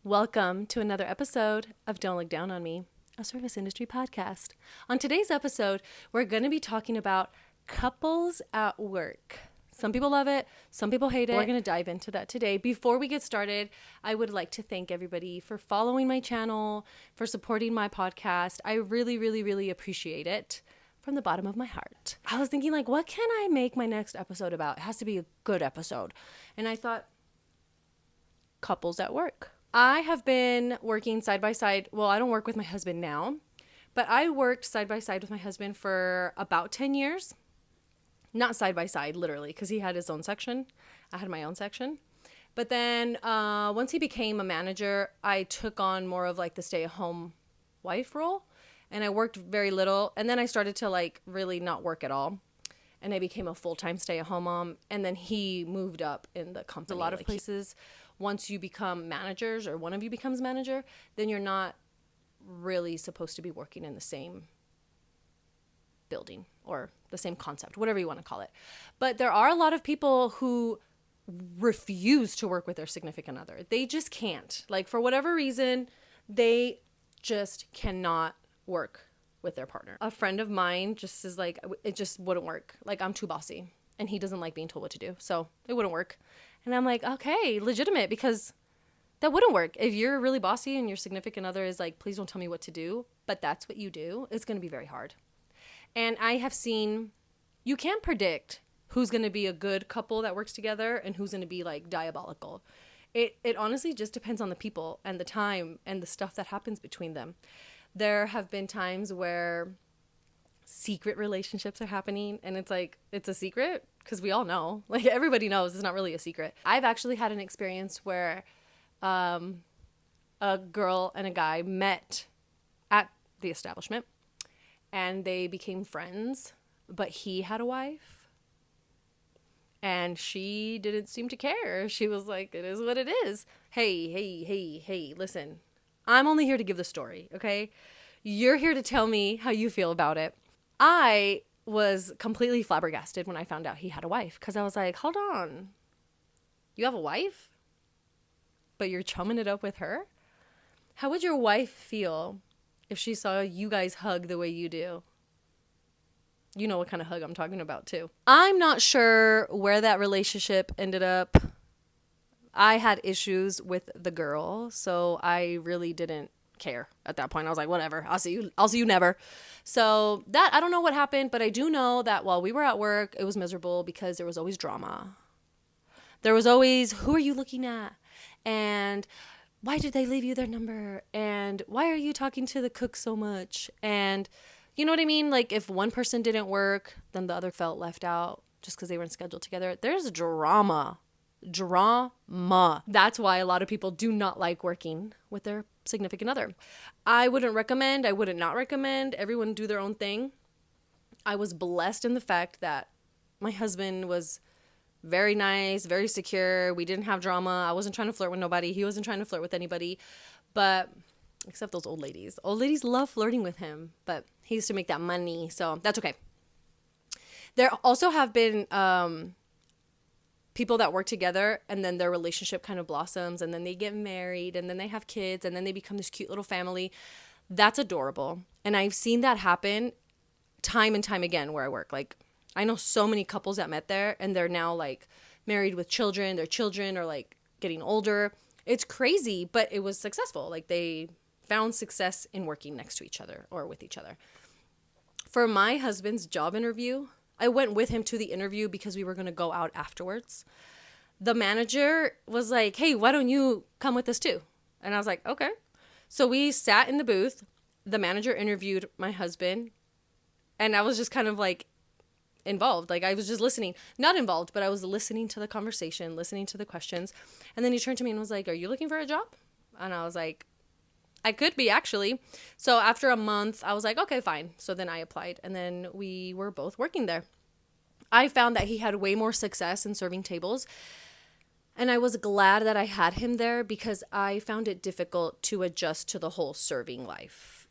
Welcome to another episode of Don't Look Down on Me, a service industry podcast. On today's episode, we're going to be talking about couples at work. Some people love it, some people hate it. We're going to dive into that today. Before we get started, I would like to thank everybody for following my channel, for supporting my podcast. I really appreciate it from the bottom of my heart. I was thinking, what can I make my next episode about? It has to be a good episode. And I thought, couples at work. I have been working side by side. Well, I don't work with my husband now, but I worked side by side with my husband for about 10 years. Not side by side, literally, because he had his own section. I had my own section. But then once he became a manager, I took on more of the stay-at-home wife role. And I worked very little. And then I started to really not work at all. And I became a full-time stay-at-home mom. And then he moved up in the company. A lot of places, once you become managers or one of you becomes manager, then you're not really supposed to be working in the same building or the same concept, whatever you want to call it. But there are a lot of people who refuse to work with their significant other. They just can't. For whatever reason, they just cannot work with their partner. A friend of mine just is it just wouldn't work. I'm too bossy and he doesn't like being told what to do. So it wouldn't work. And I'm okay, legitimate, because that wouldn't work. If you're really bossy and your significant other is please don't tell me what to do, but that's what you do, it's going to be very hard. And I have seen, you can't predict who's going to be a good couple that works together and who's going to be diabolical. It honestly just depends on the people and the time and the stuff that happens between them. There have been times where secret relationships are happening and it's a secret because we all know, everybody knows it's not really a secret. I've actually had an experience where a girl and a guy met at the establishment and they became friends, but he had a wife and she didn't seem to care. She was like, it is what it is. Hey, listen, I'm only here to give the story, okay? You're here to tell me how you feel about it. I was completely flabbergasted when I found out he had a wife because I was like, hold on. You have a wife? But you're chumming it up with her? How would your wife feel if she saw you guys hug the way you do? You know what kind of hug I'm talking about too. I'm not sure where that relationship ended up. I had issues with the girl, so I really didn't care at that point. I was like, whatever, I'll see you never. So that, I don't know what happened, but I do know that while we were at work, it was miserable because there was always drama. There was always, who are you looking at? And why did they leave you their number? And why are you talking to the cook so much? And you know what I mean? If one person didn't work, then the other felt left out just because they weren't scheduled together. There's drama. That's why a lot of people do not like working with their significant other. I would not recommend. Everyone do their own thing. I was blessed in the fact that my husband was very nice, very secure. We didn't have drama. I wasn't trying to flirt with nobody. He wasn't trying to flirt with anybody, but except those old ladies. Old ladies love flirting with him, but he used to make that money, so that's okay. There also have been people that work together and then their relationship kind of blossoms and then they get married and then they have kids and then they become this cute little family. That's adorable. And I've seen that happen time and time again where I work. I know so many couples that met there and they're now married with children. Their children are getting older. It's crazy, but it was successful. They found success in working next to each other or with each other. For my husband's job interview, I went with him to the interview because we were going to go out afterwards. The manager was like, hey, why don't you come with us too? And I was like, okay. So we sat in the booth. The manager interviewed my husband. And I was just kind of involved. I was just listening. Not involved, but I was listening to the conversation, listening to the questions. And then he turned to me and was like, are you looking for a job? And I was like, I could be, actually. So after a month, I was like, okay, fine. So then I applied and then we were both working there. I found that he had way more success in serving tables. And I was glad that I had him there because I found it difficult to adjust to the whole serving life.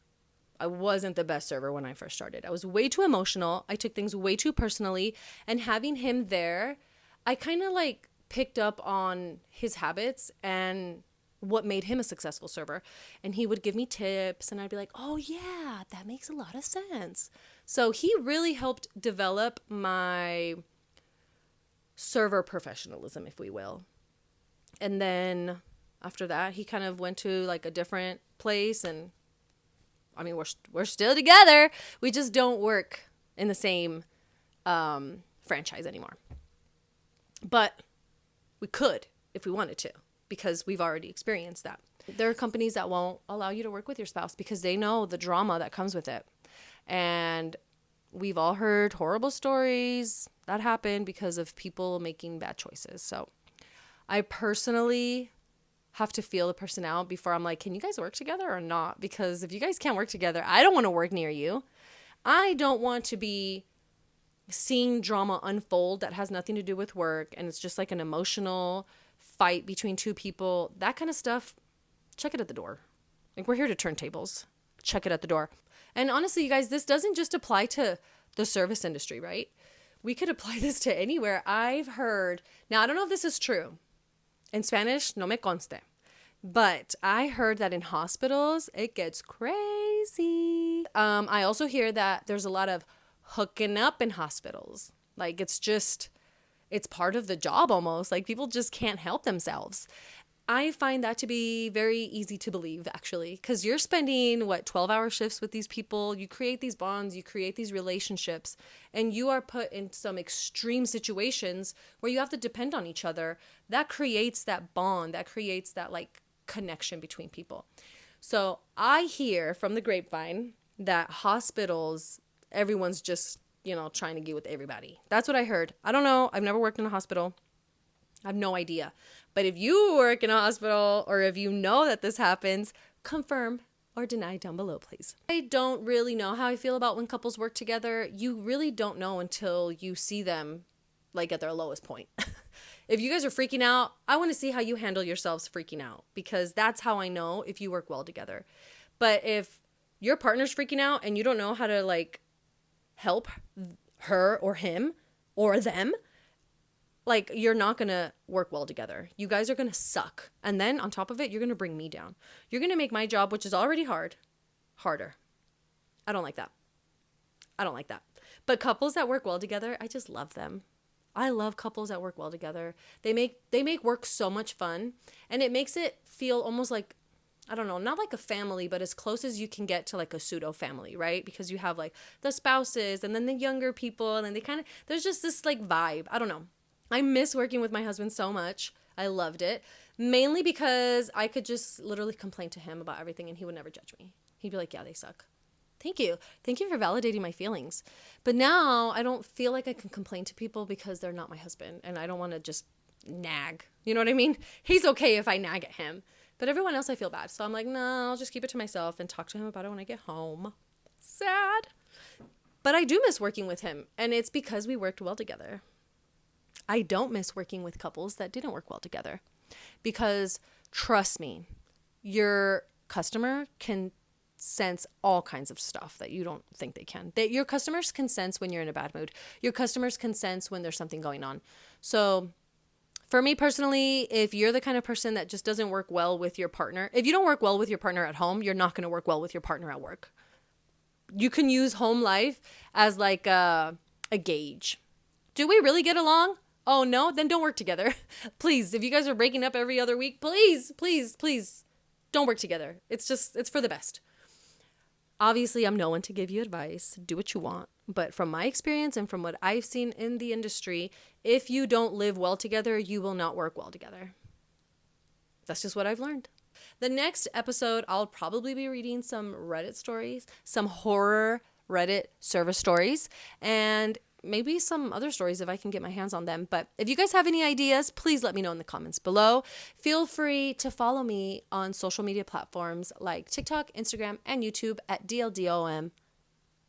I wasn't the best server when I first started. I was way too emotional. I took things way too personally. And having him there, I kind of picked up on his habits and what made him a successful server. And he would give me tips and I'd be like, oh yeah, that makes a lot of sense. So he really helped develop my server professionalism, if we will. And then after that, he kind of went to like a different place, and I mean, we're still together. We just don't work in the same franchise anymore. But we could if we wanted to, because we've already experienced that. There are companies that won't allow you to work with your spouse because they know the drama that comes with it. And we've all heard horrible stories that happen because of people making bad choices. So I personally have to feel the person out before I'm like, can you guys work together or not? Because if you guys can't work together, I don't want to work near you. I don't want to be seeing drama unfold that has nothing to do with work, and it's just like an emotional fight between two people. That kind of stuff, check it at the door. Like, we're here to turn tables. Check it at the door. And honestly, you guys, this doesn't just apply to the service industry, right? We could apply this to anywhere. I've heard, now I don't know if this is true. In Spanish, no me conste. But I heard that in hospitals, it gets crazy. I also hear that there's a lot of hooking up in hospitals. Like, it's part of the job almost. Like, people just can't help themselves. I find that to be very easy to believe, actually, because you're spending, 12-hour shifts with these people. You create these bonds, you create these relationships, and you are put in some extreme situations where you have to depend on each other. That creates that bond, that creates that connection between people. So I hear from the grapevine that hospitals, everyone's just, trying to get with everybody. That's what I heard. I don't know. I've never worked in a hospital. I have no idea. But if you work in a hospital, or if you know that this happens, confirm or deny down below, please. I don't really know how I feel about when couples work together. You really don't know until you see them at their lowest point. If you guys are freaking out, I want to see how you handle yourselves freaking out, because that's how I know if you work well together. But if your partner's freaking out and you don't know how to help her or him or them, you're not going to work well together. You guys are going to suck. And then on top of it, you're going to bring me down. You're going to make my job, which is already hard, harder. I don't like that. But couples that work well together, I just love them. I love couples that work well together. They make work so much fun, and it makes it feel almost like, I don't know, not like a family, but as close as you can get to a pseudo family, right? Because you have the spouses and then the younger people, and then there's just this vibe. I don't know. I miss working with my husband so much. I loved it. Mainly because I could just literally complain to him about everything and he would never judge me. He'd be like, yeah, they suck. Thank you. Thank you for validating my feelings. But now I don't feel like I can complain to people because they're not my husband, and I don't want to just nag. You know what I mean? He's okay if I nag at him. But everyone else I feel bad. So I'm like, no, I'll just keep it to myself and talk to him about it when I get home. Sad. But I do miss working with him, and it's because we worked well together. I don't miss working with couples that didn't work well together, because trust me, your customer can sense all kinds of stuff that you don't think they can. Your customers can sense when you're in a bad mood. Your customers can sense when there's something going on. So for me personally, if you're the kind of person that just doesn't work well with your partner, if you don't work well with your partner at home, you're not going to work well with your partner at work. You can use home life as a gauge. Do we really get along? Oh, no? Then don't work together. Please, if you guys are breaking up every other week, please don't work together. It's for the best. Obviously, I'm no one to give you advice. Do what you want. But from my experience and from what I've seen in the industry, if you don't live well together, you will not work well together. That's just what I've learned. The next episode, I'll probably be reading some Reddit stories, some horror Reddit service stories, and maybe some other stories if I can get my hands on them. But if you guys have any ideas, please let me know in the comments below. Feel free to follow me on social media platforms like TikTok, Instagram, and YouTube at DLDOM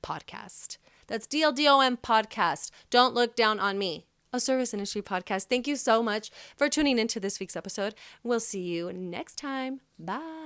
Podcast. That's DLDOM Podcast. Don't look down on me. A service industry podcast. Thank you so much for tuning into this week's episode. We'll see you next time. Bye.